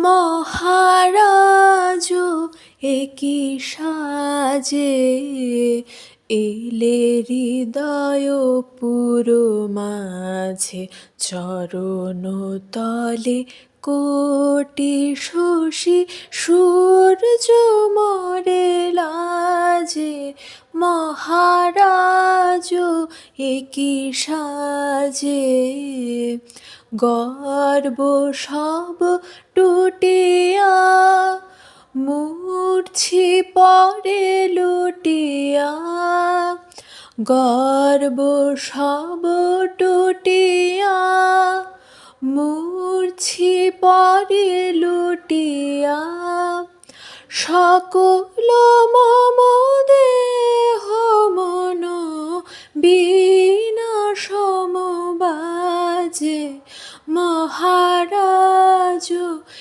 মহারাজ একি সাজে এলে হৃদয় পুরো মাঝে চরণ তলে কোটি শশী সূর্য মরে লাজে মহারাজ একি সাজে গর্ব সব টুটিয়া মূর্ছি পরে লুটিয়া গর্ব সব টুটিয়া মূর্ছি পরে লুটিয়া সকল মম দেহ মন বিনাশ বাজে মহারাজ